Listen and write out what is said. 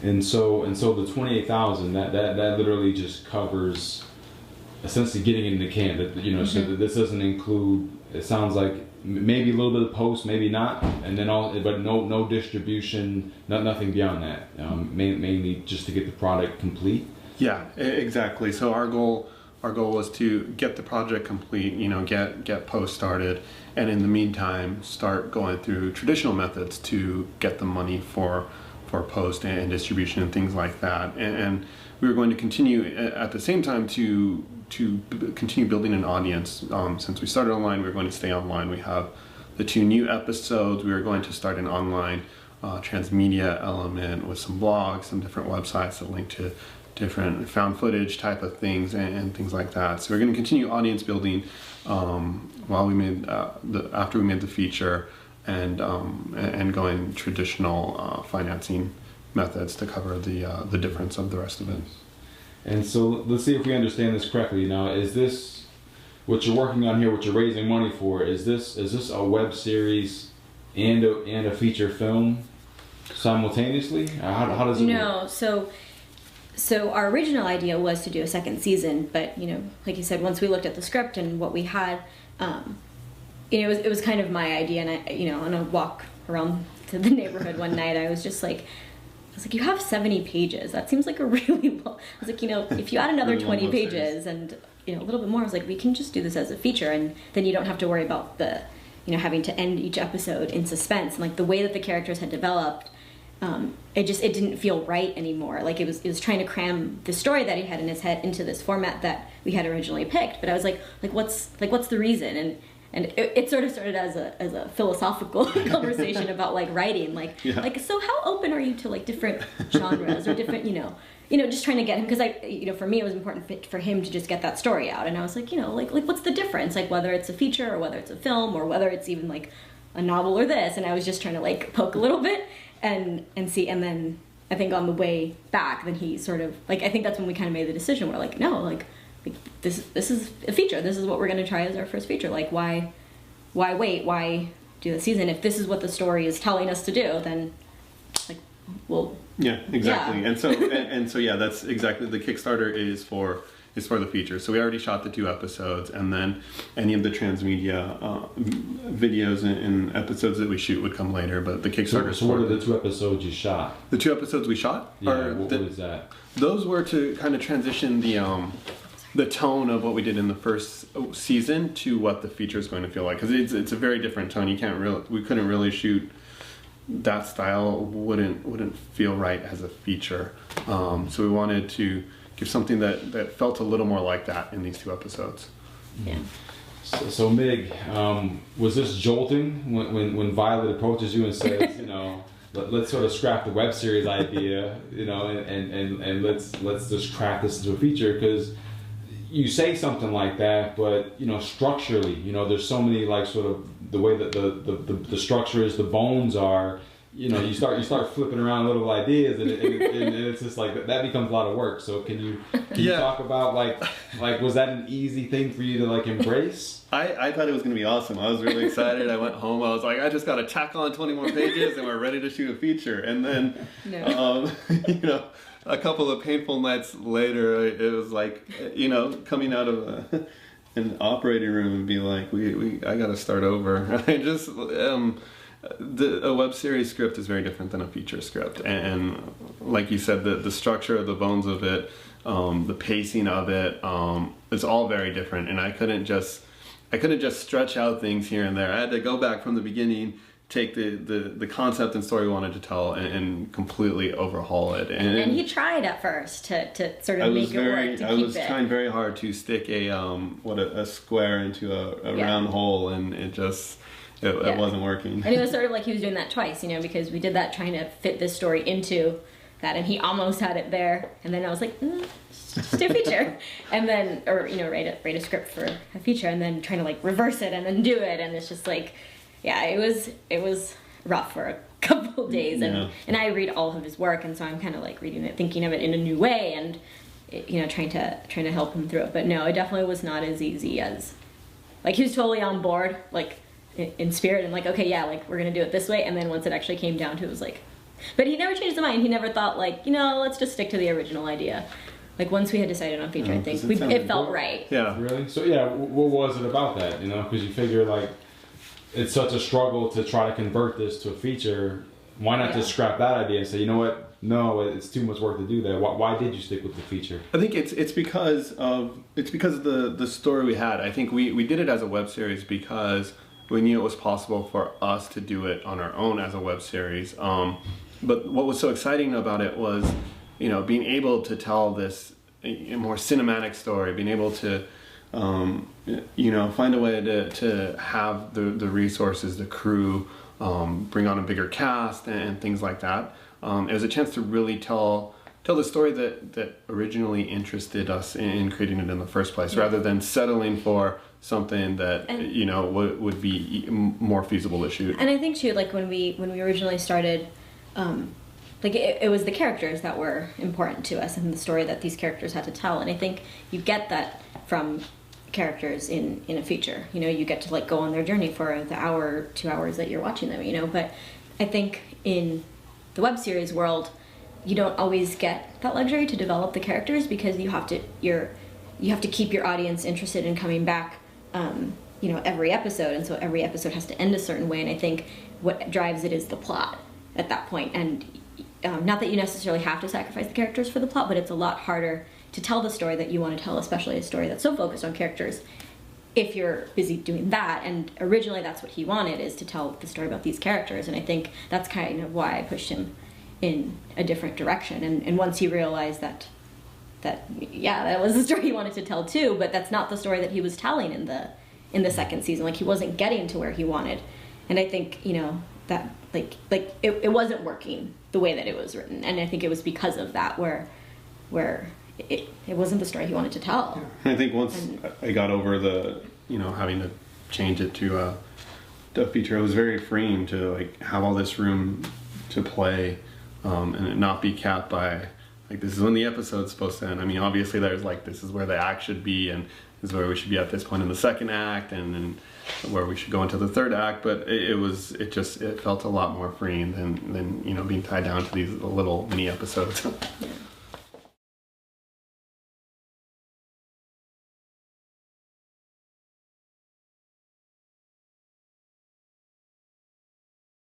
And so the 28,000 that literally just covers essentially getting in the can. That so that this doesn't include. It sounds like maybe a little bit of post, maybe not, and then but no distribution, nothing beyond that. Mainly just to get the product complete. Yeah, exactly. So our goal was to get the project complete. Get post started, and in the meantime, start going through traditional methods to get the money for post and distribution and things like that. And we were going to continue at the same time to continue building an audience. Since we started online, we were going to stay online. We have the 2 new episodes. We were going to start an online transmedia element with some blogs, some different websites that link to different found footage type of things and things like that. So we're going to continue audience building while we made after we made the feature. And going traditional financing methods to cover the difference of the rest of it. And so let's see if we understand this correctly. Now, is this what you're working on here? What you're raising money for? Is this a web series and a feature film simultaneously? How does it work? No, so our original idea was to do a second season, but like you said, once we looked at the script and what we had. It was kind of my idea, and I, on a walk around to the neighborhood one night, I was like, you have 70 pages. That seems like a really long. I was like, if you add another 20 pages and a little bit more, I was like, we can just do this as a feature, and then you don't have to worry about the, having to end each episode in suspense. And like the way that the characters had developed, it didn't feel right anymore. Like it was trying to cram the story that he had in his head into this format that we had originally picked. But I was like what's the reason? And it sort of started as a philosophical conversation about like writing, so how open are you to like different genres or different just trying to get him, because for me it was important for him to just get that story out, and I was like what's the difference, like whether it's a feature or whether it's a film or whether it's even like a novel or this, and I was just trying to like poke a little bit and see, and then I think on the way back then he sort of I think that's when we kind of made the decision, we're like no, like this is a feature. This is what we're going to try as our first feature. Like, why wait? Why do the season? If this is what the story is telling us to do, then yeah, exactly. Yeah. And so yeah, that's exactly, the Kickstarter is for the feature. So we already shot the 2 episodes, and then any of the transmedia videos and episodes that we shoot would come later. But the Kickstarter. So what are the 2 episodes you shot? The 2 episodes we shot. Yeah. What is that? Those were to kind of transition the tone of what we did in the first season to what the feature is going to feel like, because it's a very different tone. We couldn't really shoot that style. Wouldn't feel right as a feature. So we wanted to give something that felt a little more like that in these 2 episodes. Yeah. So Mig, was this jolting when Violet approaches you and says, let's sort of scrap the web series idea, and let's just craft this into a feature? Because you say something like that, but structurally, there's so many, like, sort of the way that the structure is, the bones are, you start flipping around little ideas, and it's just like that becomes a lot of work. So can you talk about like was that an easy thing for you to like embrace? I thought it was going to be awesome. I was really excited. I went home. I was like, I just got to tack on 20 more pages, and we're ready to shoot a feature. And then, a couple of painful nights later, it was like, coming out of an operating room and be like, I got to start over. I just, a web series script is very different than a feature script. And like you said, the structure, the bones of it, the pacing of it, it's all very different. And I couldn't just stretch out things here and there. I had to go back from the beginning, take the concept and story we wanted to tell, and completely overhaul it. And he tried at first to sort of make it work. I was trying very hard to stick a square into a round hole, and it wasn't working. And it was sort of like he was doing that twice, because we did that trying to fit this story into that, and he almost had it there, and then I was like, just do a feature, and then write a script for a feature, and then trying to like reverse it and then do it, and it's just like. Yeah, it was rough for a couple of days, and I read all of his work, and so I'm kind of like reading it, thinking of it in a new way, and trying to help him through it. But no, it definitely was not as easy as, like, he was totally on board, like in spirit, and like, okay, yeah, like we're gonna do it this way, and then once it actually came down to it, was like, But he never changed his mind. He never thought like, let's just stick to the original idea. Like once we had decided on feature, I think it felt right. Yeah. Really? So yeah, what was it about that? Because you figure like it's such a struggle to try to convert this to a feature. Why not just scrap that idea and say, you know what? No, it's too much work to do that. Why did you stick with the feature? I think it's because of the story we had. I think we did it as a web series because we knew it was possible for us to do it on our own as a web series. But what was so exciting about it was, being able to tell this a more cinematic story, being able to find a way to have the resources, the crew, bring on a bigger cast and things like that. It was a chance to really tell the story that originally interested us in creating it in the first place, rather than settling for something that would be more feasible to shoot. And I think too, like when we originally started, it was the characters that were important to us and the story that these characters had to tell. And I think you get that from characters in a feature. You get to like go on their journey for the hour, 2 hours that you're watching them. But I think in the web series world, you don't always get that luxury to develop the characters because you have to keep your audience interested in coming back every episode, and so every episode has to end a certain way. And I think what drives it is the plot at that point. And not that you necessarily have to sacrifice the characters for the plot, but it's a lot harder to tell the story that you want to tell, especially a story that's so focused on characters, if you're busy doing that. And originally that's what he wanted, is to tell the story about these characters. And I think that's kind of why I pushed him in a different direction. And once he realized that was the story he wanted to tell too, but that's not the story that he was telling in the second season. Like he wasn't getting to where he wanted. And I think, that it wasn't working the way that it was written. And I think it was because of that where it wasn't the story he wanted to tell. I think once I got over the, having to change it to a feature, it was very freeing to like have all this room to play, and it not be capped by like, this is when the episode's supposed to end. I mean, obviously there's like, this is where the act should be, and this is where we should be at this point in the second act, and then where we should go into the third act. But it felt a lot more freeing than being tied down to these little mini episodes. Yeah.